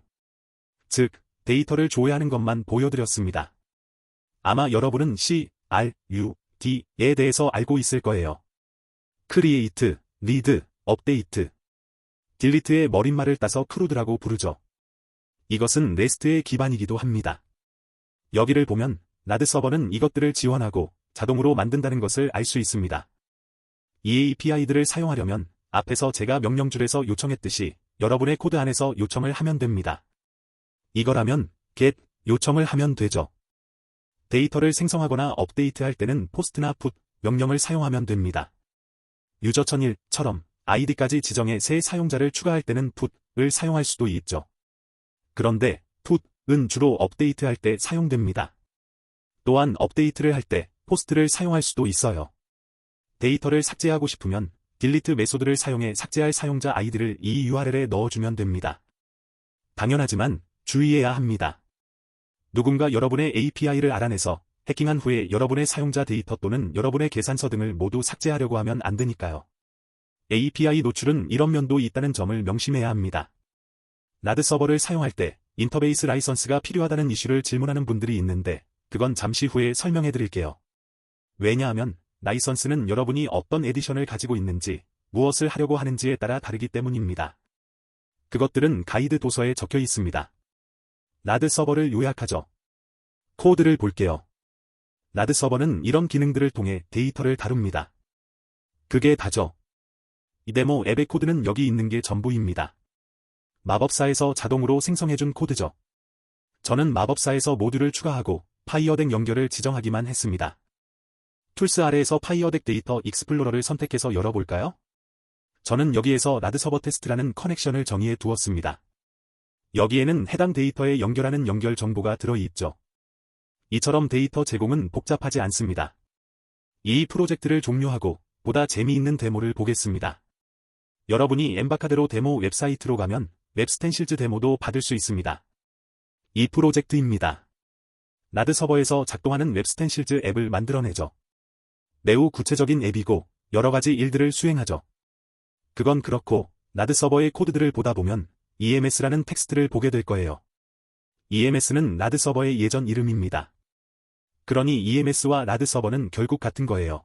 즉 데이터를 조회하는 것만 보여드렸습니다. 아마 여러분은 C, R, U, D에 대해서 알고 있을 거예요. create, read, update, delete의 머릿말을 따서 크루드라고 부르죠. 이것은 REST의 기반이기도 합니다. 여기를 보면 라드 서버는 이것들을 지원하고 자동으로 만든다는 것을 알 수 있습니다. 이 API들을 사용하려면 앞에서 제가 명령줄에서 요청했듯이 여러분의 코드 안에서 요청을 하면 됩니다. 이거라면 get 요청을 하면 되죠. 데이터를 생성하거나 업데이트할 때는 post나 put 명령을 사용하면 됩니다. 유저 1001처럼 아이디까지 지정해 새 사용자를 추가할 때는 put을 사용할 수도 있죠. 그런데 put은 주로 업데이트할 때 사용됩니다. 또한 업데이트를 할 때 post를 사용할 수도 있어요. 데이터를 삭제하고 싶으면 delete 메소드를 사용해 삭제할 사용자 아이디를 이 URL에 넣어주면 됩니다. 당연하지만 주의해야 합니다. 누군가 여러분의 API를 알아내서 해킹한 후에 여러분의 사용자 데이터 또는 여러분의 계산서 등을 모두 삭제하려고 하면 안 되니까요. API 노출은 이런 면도 있다는 점을 명심해야 합니다. 라드 서버를 사용할 때 인터베이스 라이선스가 필요하다는 이슈를 질문하는 분들이 있는데 그건 잠시 후에 설명해 드릴게요. 왜냐하면 라이선스는 여러분이 어떤 에디션을 가지고 있는지, 무엇을 하려고 하는지에 따라 다르기 때문입니다. 그것들은 가이드 도서에 적혀 있습니다. 라드 서버를 요약하죠. 코드를 볼게요. 라드 서버는 이런 기능들을 통해 데이터를 다룹니다. 그게 다죠. 이 데모 앱의 코드는 여기 있는 게 전부입니다. 마법사에서 자동으로 생성해준 코드죠. 저는 마법사에서 모듈을 추가하고 파이어덱 연결을 지정하기만 했습니다. 툴스 아래에서 파이어덱 데이터 익스플로러를 선택해서 열어볼까요? 저는 여기에서 라드 서버 테스트라는 커넥션을 정의해 두었습니다. 여기에는 해당 데이터에 연결하는 연결 정보가 들어있죠. 이처럼 데이터 제공은 복잡하지 않습니다. 이 프로젝트를 종료하고 보다 재미있는 데모를 보겠습니다. 여러분이 엠바카드로 데모 웹사이트로 가면 웹스텐실즈 데모도 받을 수 있습니다. 이 프로젝트입니다. 라드 서버에서 작동하는 웹스텐실즈 앱을 만들어내죠. 매우 구체적인 앱이고 여러 가지 일들을 수행하죠. 그건 그렇고 라드 서버의 코드들을 보다 보면 EMS라는 텍스트를 보게 될 거예요. EMS는 라드 서버의 예전 이름입니다. 그러니 EMS와 라드 서버는 결국 같은 거예요.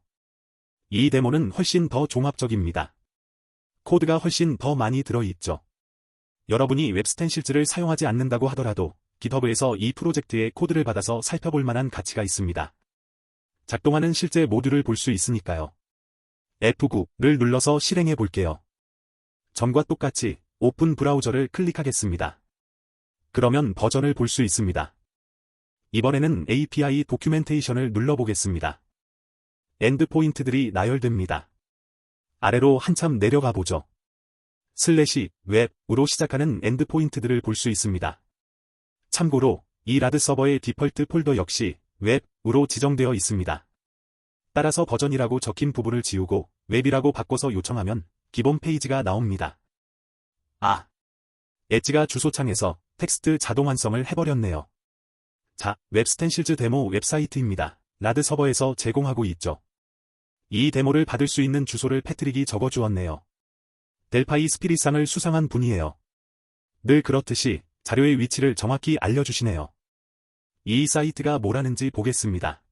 이 데모는 훨씬 더 종합적입니다. 코드가 훨씬 더 많이 들어있죠. 여러분이 웹스텐실즈를 사용하지 않는다고 하더라도 GitHub에서 이 프로젝트의 코드를 받아서 살펴볼 만한 가치가 있습니다. 작동하는 실제 모듈을 볼 수 있으니까요. F9를 눌러서 실행해 볼게요. 전과 똑같이 오픈 브라우저를 클릭하겠습니다. 그러면 버전을 볼 수 있습니다. 이번에는 API 도큐멘테이션을 눌러보겠습니다. 엔드포인트들이 나열됩니다. 아래로 한참 내려가 보죠. /web으로 시작하는 엔드포인트들을 볼 수 있습니다. 참고로 이 라드 서버의 디펄트 폴더 역시 웹으로 지정되어 있습니다. 따라서 버전이라고 적힌 부분을 지우고 웹이라고 바꿔서 요청하면 기본 페이지가 나옵니다. 엣지가 주소창에서 텍스트 자동 완성을 해버렸네요. 자, 웹스텐실즈 데모 웹사이트입니다. 라드 서버에서 제공하고 있죠. 이 데모를 받을 수 있는 주소를 패트릭이 적어주었네요. 델파이 스피릿상을 수상한 분이에요. 늘 그렇듯이 자료의 위치를 정확히 알려주시네요. 이 사이트가 뭐라는지 보겠습니다.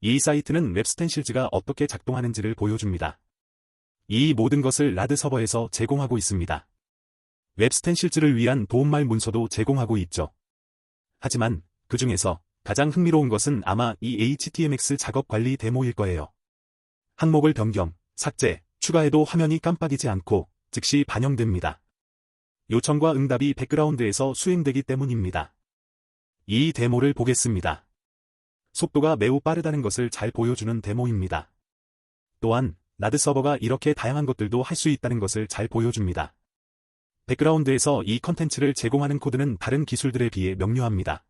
이 사이트는 웹스텐실즈가 어떻게 작동하는지를 보여줍니다. 이 모든 것을 라드 서버에서 제공하고 있습니다. 웹스텐실즈를 위한 도움말 문서도 제공하고 있죠. 하지만 그 중에서 가장 흥미로운 것은 아마 이 HTMX 작업 관리 데모일 거예요. 항목을 변경, 삭제, 추가해도 화면이 깜빡이지 않고 즉시 반영됩니다. 요청과 응답이 백그라운드에서 수행되기 때문입니다. 이 데모를 보겠습니다. 속도가 매우 빠르다는 것을 잘 보여주는 데모입니다. 또한 라드 서버가 이렇게 다양한 것들도 할 수 있다는 것을 잘 보여줍니다. 백그라운드에서 이 컨텐츠를 제공하는 코드는 다른 기술들에 비해 명료합니다.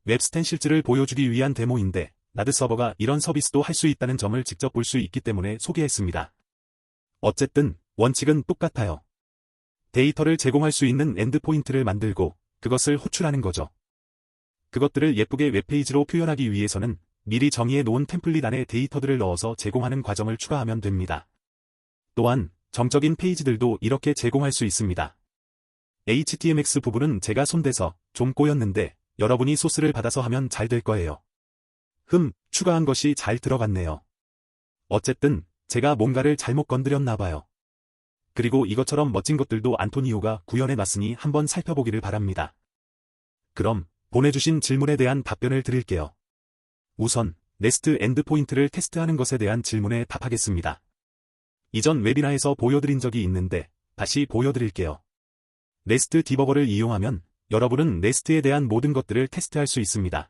웹스텐실즈를 보여주기 위한 데모인데 라드 서버가 이런 서비스도 할 수 있다는 점을 직접 볼 수 있기 때문에 소개했습니다. 어쨌든 원칙은 똑같아요. 데이터를 제공할 수 있는 엔드포인트를 만들고 그것을 호출하는 거죠. 그것들을 예쁘게 웹페이지로 표현하기 위해서는 미리 정의해 놓은 템플릿 안에 데이터들을 넣어서 제공하는 과정을 추가하면 됩니다. 또한 정적인 페이지들도 이렇게 제공할 수 있습니다. HTMX 부분은 제가 손대서 좀 꼬였는데 여러분이 소스를 받아서 하면 잘 될 거예요. 추가한 것이 잘 들어갔네요. 어쨌든 제가 뭔가를 잘못 건드렸나 봐요. 그리고 이것처럼 멋진 것들도 안토니오가 구현해 놨으니 한번 살펴보기를 바랍니다. 그럼 보내주신 질문에 대한 답변을 드릴게요. 우선 네스트 엔드포인트를 테스트하는 것에 대한 질문에 답하겠습니다. 이전 웨비나에서 보여드린 적이 있는데 다시 보여드릴게요. 네스트 디버거를 이용하면 여러분은 네스트에 대한 모든 것들을 테스트할 수 있습니다.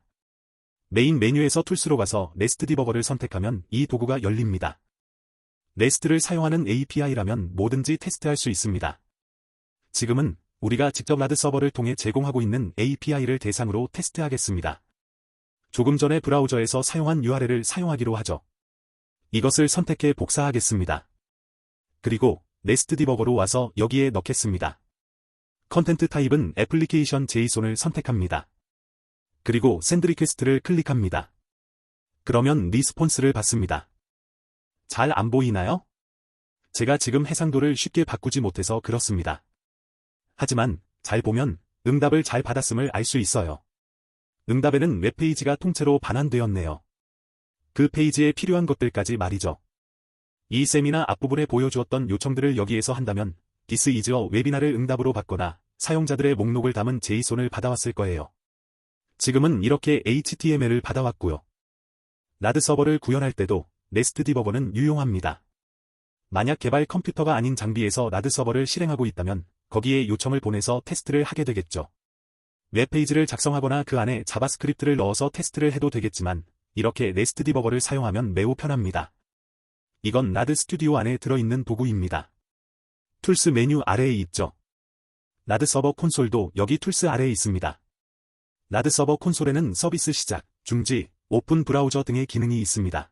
메인 메뉴에서 툴스로 가서 네스트 디버거를 선택하면 이 도구가 열립니다. 네스트를 사용하는 API라면 뭐든지 테스트할 수 있습니다. 지금은 우리가 직접 라드 서버를 통해 제공하고 있는 API를 대상으로 테스트하겠습니다. 조금 전에 브라우저에서 사용한 URL을 사용하기로 하죠. 이것을 선택해 복사하겠습니다. 그리고 네스트 디버거로 와서 여기에 넣겠습니다. 컨텐트 타입은 애플리케이션 제이손을 선택합니다. 그리고 샌드 리퀘스트를 클릭합니다. 그러면 리스폰스를 받습니다. 잘 안 보이나요? 제가 지금 해상도를 쉽게 바꾸지 못해서 그렇습니다. 하지만 잘 보면 응답을 잘 받았음을 알 수 있어요. 응답에는 웹페이지가 통째로 반환되었네요. 그 페이지에 필요한 것들까지 말이죠. 이 세미나 앞부분에 보여주었던 요청들을 여기에서 한다면 This is a 웨비나를 응답으로 받거나 사용자들의 목록을 담은 제이손을 받아왔을 거예요. 지금은 이렇게 HTML을 받아왔고요. 라드 서버를 구현할 때도 네스트 디버거는 유용합니다. 만약 개발 컴퓨터가 아닌 장비에서 라드 서버를 실행하고 있다면 거기에 요청을 보내서 테스트를 하게 되겠죠. 웹페이지를 작성하거나 그 안에 자바스크립트를 넣어서 테스트를 해도 되겠지만 이렇게 네스트 디버거를 사용하면 매우 편합니다. 이건 라드 스튜디오 안에 들어있는 도구입니다. 툴스 메뉴 아래에 있죠. 라드 서버 콘솔도 여기 툴스 아래에 있습니다. 라드 서버 콘솔에는 서비스 시작, 중지, 오픈 브라우저 등의 기능이 있습니다.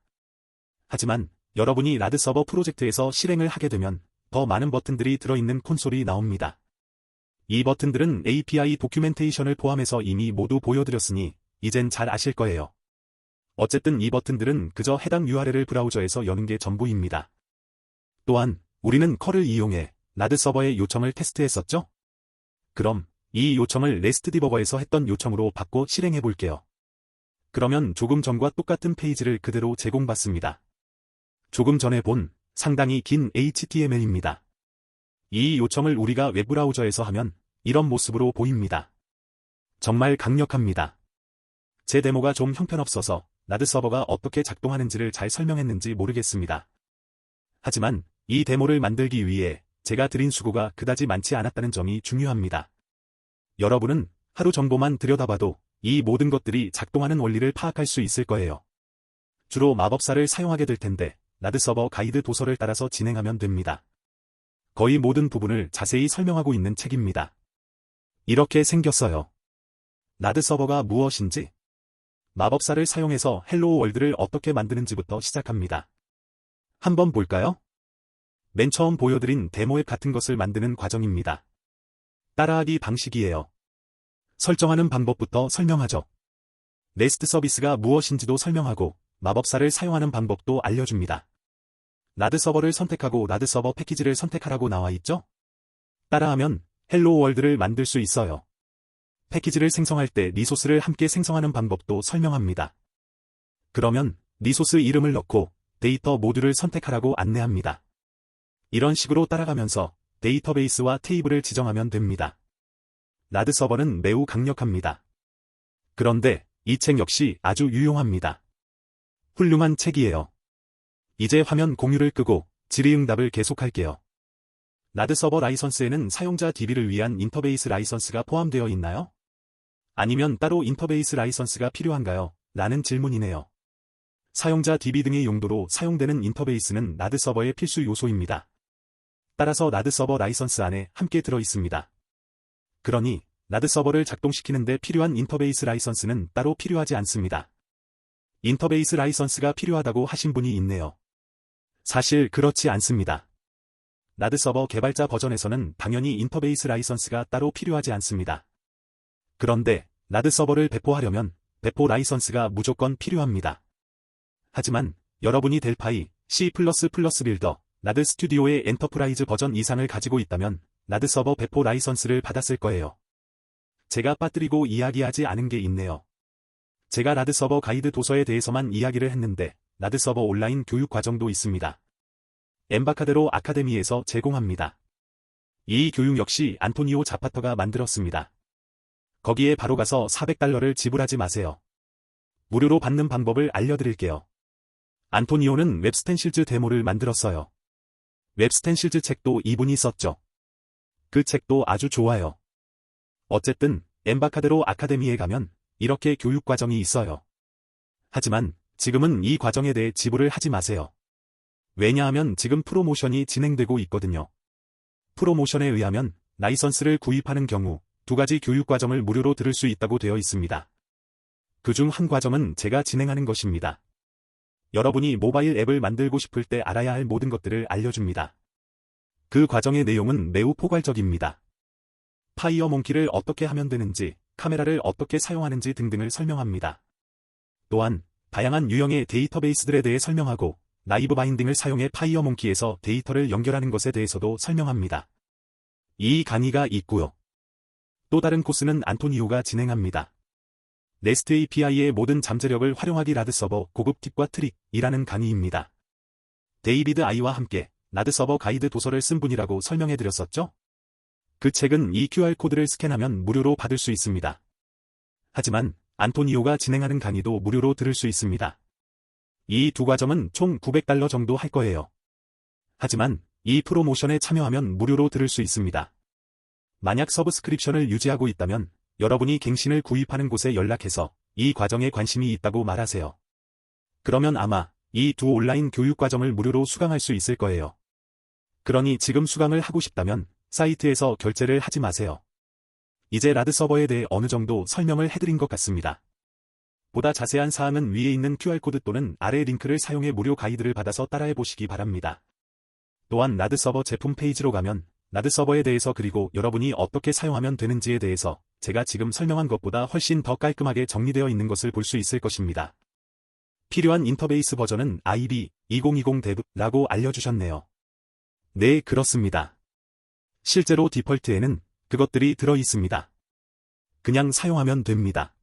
하지만 여러분이 라드 서버 프로젝트에서 실행을 하게 되면 더 많은 버튼들이 들어있는 콘솔이 나옵니다. 이 버튼들은 API 도큐멘테이션을 포함해서 이미 모두 보여드렸으니 이젠 잘 아실 거예요. 어쨌든 이 버튼들은 그저 해당 URL을 브라우저에서 여는 게 전부입니다. 또한 우리는 컬을 이용해 라드 서버의 요청을 테스트했었죠? 그럼 이 요청을 네스트 디버거에서 했던 요청으로 바꿔 실행해 볼게요. 그러면 조금 전과 똑같은 페이지를 그대로 제공받습니다. 조금 전에 본 상당히 긴 HTML입니다. 이 요청을 우리가 웹브라우저에서 하면 이런 모습으로 보입니다. 정말 강력합니다. 제 데모가 좀 형편없어서 라드 서버가 어떻게 작동하는지를 잘 설명했는지 모르겠습니다. 하지만 이 데모를 만들기 위해 제가 들인 수고가 그다지 많지 않았다는 점이 중요합니다. 여러분은 하루 정보만 들여다봐도 이 모든 것들이 작동하는 원리를 파악할 수 있을 거예요. 주로 마법사를 사용하게 될 텐데 라드 서버 가이드 도서를 따라서 진행하면 됩니다. 거의 모든 부분을 자세히 설명하고 있는 책입니다. 이렇게 생겼어요. 라드 서버가 무엇인지, 마법사를 사용해서 헬로우 월드를 어떻게 만드는지부터 시작합니다. 한번 볼까요? 맨 처음 보여드린 데모 앱 같은 것을 만드는 과정입니다. 따라하기 방식이에요. 설정하는 방법부터 설명하죠. 네스트 서비스가 무엇인지도 설명하고 마법사를 사용하는 방법도 알려줍니다. 라드 서버를 선택하고 라드 서버 패키지를 선택하라고 나와 있죠? 따라하면 헬로우 월드를 만들 수 있어요. 패키지를 생성할 때 리소스를 함께 생성하는 방법도 설명합니다. 그러면 리소스 이름을 넣고 데이터 모듈을 선택하라고 안내합니다. 이런 식으로 따라가면서 데이터베이스와 테이블을 지정하면 됩니다. 라드 서버는 매우 강력합니다. 그런데 이 책 역시 아주 유용합니다. 훌륭한 책이에요. 이제 화면 공유를 끄고 질의응답을 계속할게요. 라드 서버 라이선스에는 사용자 DB를 위한 인터베이스 라이선스가 포함되어 있나요? 아니면 따로 인터베이스 라이선스가 필요한가요? 라는 질문이네요. 사용자 DB 등의 용도로 사용되는 인터베이스는 라드 서버의 필수 요소입니다. 따라서 라드 서버 라이선스 안에 함께 들어 있습니다. 그러니 라드 서버를 작동시키는데 필요한 인터베이스 라이선스는 따로 필요하지 않습니다. 인터베이스 라이선스가 필요하다고 하신 분이 있네요. 사실 그렇지 않습니다. 라드 서버 개발자 버전에서는 당연히 인터베이스 라이선스가 따로 필요하지 않습니다. 그런데 라드 서버를 배포하려면 배포 라이선스가 무조건 필요합니다. 하지만 여러분이 델파이, C++ 빌더, 라드 스튜디오의 엔터프라이즈 버전 이상을 가지고 있다면 라드 서버 배포 라이선스를 받았을 거예요. 제가 빠뜨리고 이야기하지 않은 게 있네요. 제가 라드 서버 가이드 도서에 대해서만 이야기를 했는데 라드 서버 온라인 교육 과정도 있습니다. 엠바카데로 아카데미에서 제공합니다. 이 교육 역시 안토니오 자파터가 만들었습니다. 거기에 바로 가서 $400를 지불하지 마세요. 무료로 받는 방법을 알려드릴게요. 안토니오는 웹스텐실즈 데모를 만들었어요. 웹스텐실즈 책도 이분이 썼죠. 그 책도 아주 좋아요. 어쨌든 엠바카데로 아카데미에 가면 이렇게 교육과정이 있어요. 하지만 지금은 이 과정에 대해 지불을 하지 마세요. 왜냐하면 지금 프로모션이 진행되고 있거든요. 프로모션에 의하면 라이선스를 구입하는 경우 2가지 교육과정을 무료로 들을 수 있다고 되어 있습니다. 그중 한 과정은 제가 진행하는 것입니다. 여러분이 모바일 앱을 만들고 싶을 때 알아야 할 모든 것들을 알려줍니다. 그 과정의 내용은 매우 포괄적입니다. 파이어몽키를 어떻게 하면 되는지, 카메라를 어떻게 사용하는지 등등을 설명합니다. 또한 다양한 유형의 데이터베이스들에 대해 설명하고 라이브 바인딩을 사용해 파이어몽키에서 데이터를 연결하는 것에 대해서도 설명합니다. 이 강의가 있고요. 또 다른 코스는 안토니오가 진행합니다. REST API의 모든 잠재력을 활용하기 라드 서버 고급 팁과 트릭이라는 강의입니다. 데이비드 아이와 함께 라드 서버 가이드 도서를 쓴 분이라고 설명해드렸었죠? 그 책은 이 QR코드를 스캔하면 무료로 받을 수 있습니다. 하지만 안토니오가 진행하는 강의도 무료로 들을 수 있습니다. 이 2과정은 총 $900 정도 할 거예요. 하지만 이 프로모션에 참여하면 무료로 들을 수 있습니다. 만약 서브스크립션을 유지하고 있다면 여러분이 갱신을 구입하는 곳에 연락해서 이 과정에 관심이 있다고 말하세요. 그러면 아마 이 2 온라인 교육과정을 무료로 수강할 수 있을 거예요. 그러니 지금 수강을 하고 싶다면 사이트에서 결제를 하지 마세요. 이제 라드 서버에 대해 어느 정도 설명을 해드린 것 같습니다. 보다 자세한 사항은 위에 있는 QR코드 또는 아래 링크를 사용해 무료 가이드를 받아서 따라해 보시기 바랍니다. 또한 라드 서버 제품 페이지로 가면 라드 서버에 대해서 그리고 여러분이 어떻게 사용하면 되는지에 대해서 제가 지금 설명한 것보다 훨씬 더 깔끔하게 정리되어 있는 것을 볼 수 있을 것입니다. 필요한 인터페이스 버전은 IB 2020 dev라고 알려주셨네요. 네, 그렇습니다. 실제로 디펄트에는 그것들이 들어 있습니다. 그냥 사용하면 됩니다.